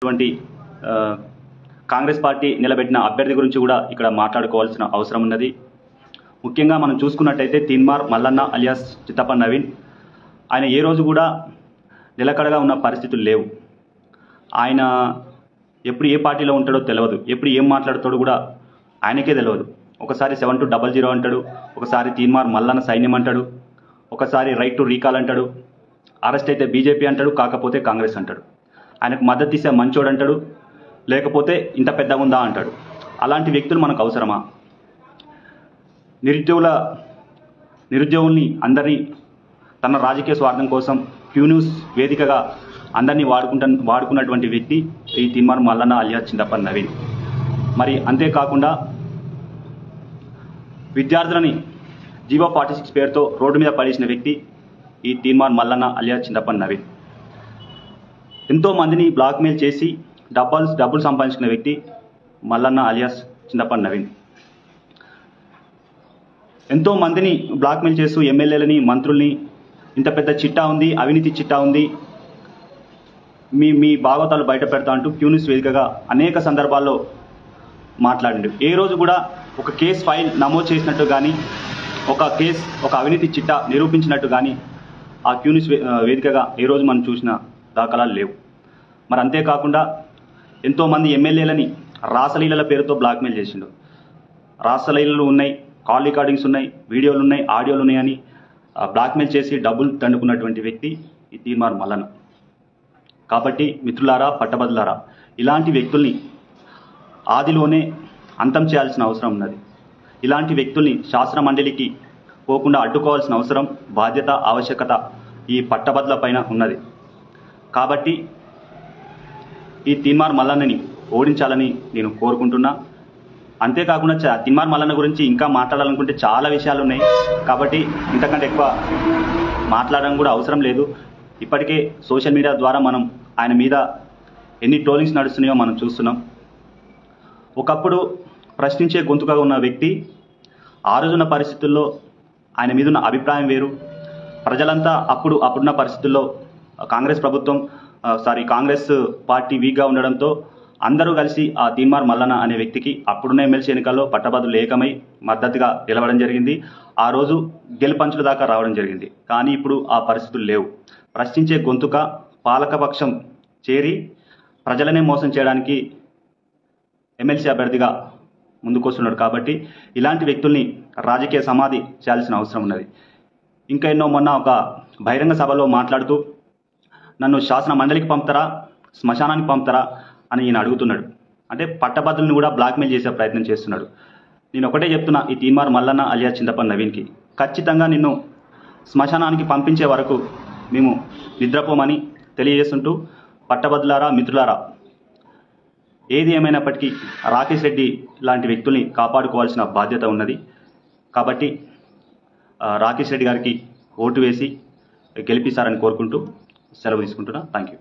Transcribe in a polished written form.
అటువంటి కాంగ్రెస్ పార్టీ నిలబెట్టిన అభ్యర్థి గురించి కూడా ఇక్కడ మాట్లాడుకోవాల్సిన అవసరం ఉన్నది. ముఖ్యంగా మనం చూసుకున్నట్టయితే తీన్మార్ మల్లన్న అలియాస్ చిత్తప్ప నవీన్ ఆయన ఏ రోజు కూడా నిలకడగా ఉన్న పరిస్థితులు లేవు. ఆయన ఎప్పుడు ఏ పార్టీలో ఉంటాడో తెలియదు, ఎప్పుడు ఏం మాట్లాడతాడో కూడా ఆయనకే తెలియదు. ఒకసారి 7200 అంటాడు, ఒకసారి తీన్మార్ మల్లన్న సైన్యం అంటాడు, ఒకసారి రైట్ టు రీకాల్ అంటాడు, అరెస్ట్ అయితే బీజేపీ అంటాడు, కాకపోతే కాంగ్రెస్ అంటాడు. ఆయనకు మద్దతు ఇస్తే మంచోడు అంటాడు, లేకపోతే ఇంత పెద్దగా ఉందా అంటాడు. అలాంటి వ్యక్తులు మనకు అవసరమా? నిరుద్యోగుల్ని అందరినీ తన రాజకీయ స్వార్థం కోసం క్యూ న్యూస్ వేదికగా అందరినీ వాడుకున్నటువంటి వ్యక్తి ఈ తీన్మార్ మల్లన్న అలియాస్ చిత్తప్ప నవీన్. మరి అంతేకాకుండా విద్యార్థులని జీవో 46 పేరుతో రోడ్డు మీద పడేసిన వ్యక్తి ఈ తీన్మార్ మల్లన్న అలియాస్ చిత్తప్ప నవీన్. ఎంతో మందిని బ్లాక్మెయిల్ చేసి డబ్బులు సంపాదించుకున్న వ్యక్తి మల్లన్న అలియాస్ చిత్తప్ప నవీన్. ఎంతో మందిని బ్లాక్మెయిల్ చేస్తూ ఎమ్మెల్యేలని, మంత్రుల్ని ఇంత పెద్ద చిట్టా ఉంది, అవినీతి చిట్టా ఉంది, మీ భాగవతాలు బయట పెడతా అంటూ క్యూ న్యూస్ వేదికగా అనేక సందర్భాల్లో మాట్లాడిండు. ఏ రోజు కూడా ఒక కేసు ఫైల్ నమోదు చేసినట్టు కానీ, ఒక అవినీతి చిట్టా నిరూపించినట్టు కానీ ఆ క్యూ న్యూస్ వేదికగా ఏ రోజు మనం చూసిన దాఖలాలు లేవు. మరి అంతేకాకుండా ఎంతోమంది ఎమ్మెల్యేలని రాసలీలల పేరుతో బ్లాక్మెయిల్ చేసిండు. రాసలీలలు ఉన్నాయి, కాల్ రికార్డింగ్స్ ఉన్నాయి, వీడియోలు ఉన్నాయి, ఆడియోలు ఉన్నాయని బ్లాక్మెయిల్ చేసి డబ్బులు దండుకున్నటువంటి వ్యక్తి ఈ తీన్మార్ మల్లన్న. కాబట్టి మిత్రులారా, పట్టభద్రులారా, ఇలాంటి వ్యక్తుల్ని ఆదిలోనే అంతం చేయాల్సిన అవసరం ఉన్నది. ఇలాంటి వ్యక్తుల్ని శాసన మండలికి పోకుండా అడ్డుకోవాల్సిన అవసరం, బాధ్యత, ఆవశ్యకత ఈ పట్టభద్రుల పైన ఉన్నది. కాబట్టి ఈ తీన్మార్ మల్లన్నని ఓడించాలని నేను కోరుకుంటున్నా. అంతేకాకుండా తీన్మార్ మల్లన్న గురించి ఇంకా మాట్లాడాలనుకుంటే చాలా విషయాలు ఉన్నాయి. కాబట్టి ఇంతకంటే ఎక్కువ మాట్లాడడం కూడా అవసరం లేదు. ఇప్పటికే సోషల్ మీడియా ద్వారా మనం ఆయన మీద ఎన్ని ట్రోలింగ్స్ నడుస్తున్నాయో మనం చూస్తున్నాం. ఒకప్పుడు ప్రశ్నించే గొంతుగా ఉన్న వ్యక్తి ఆ రోజున్న పరిస్థితుల్లో ఆయన మీద ఉన్న అభిప్రాయం వేరు. ప్రజలంతా అప్పుడున్న పరిస్థితుల్లో కాంగ్రెస్ పార్టీ వీక్గా ఉండడంతో అందరూ కలిసి ఆ తీన్మార్ మల్లన్న అనే వ్యక్తికి అప్పుడున్న ఎమ్మెల్సీ ఎన్నికల్లో పట్టభద్రులు ఏకమై మద్దతుగా నిలవడం జరిగింది. ఆ రోజు గెలుపంచుల దాకా రావడం జరిగింది. కానీ ఇప్పుడు ఆ పరిస్థితులు లేవు. ప్రశ్నించే గొంతుక పాలకపక్షం చేరి ప్రజలనే మోసం చేయడానికి ఎమ్మెల్సీ అభ్యర్థిగా ముందుకొస్తున్నాడు. కాబట్టి ఇలాంటి వ్యక్తుల్ని రాజకీయ సమాధి చేయాల్సిన అవసరం ఉన్నది. ఇంకా మొన్న ఒక బహిరంగ సభలో మాట్లాడుతూ నన్ను శాసన మండలికి పంపుతారా, శ్మశానానికి పంపుతారా అని ఈయన అడుగుతున్నాడు. అంటే పట్టభద్రుల్ని కూడా బ్లాక్మెయిల్ చేసే ప్రయత్నం చేస్తున్నాడు. నేను ఒకటే చెప్తున్నా ఈ తీన్మార్ మల్లన్న అలియాస్ చిత్తప్ప నవీన్కి, ఖచ్చితంగా నిన్ను శ్మశానానికి పంపించే వరకు మేము నిద్రపోమని తెలియజేస్తుంటూ, పట్టభద్రులారా, మిత్రులారా, ఏది ఏమైనప్పటికీ రాకేష్ రెడ్డి లాంటి వ్యక్తుల్ని కాపాడుకోవాల్సిన బాధ్యత ఉన్నది. కాబట్టి రాకేష్ రెడ్డి గారికి ఓటు వేసి గెలిపిస్తారని కోరుకుంటూ సెలవు తీసుకుంటున్నా. Thank you.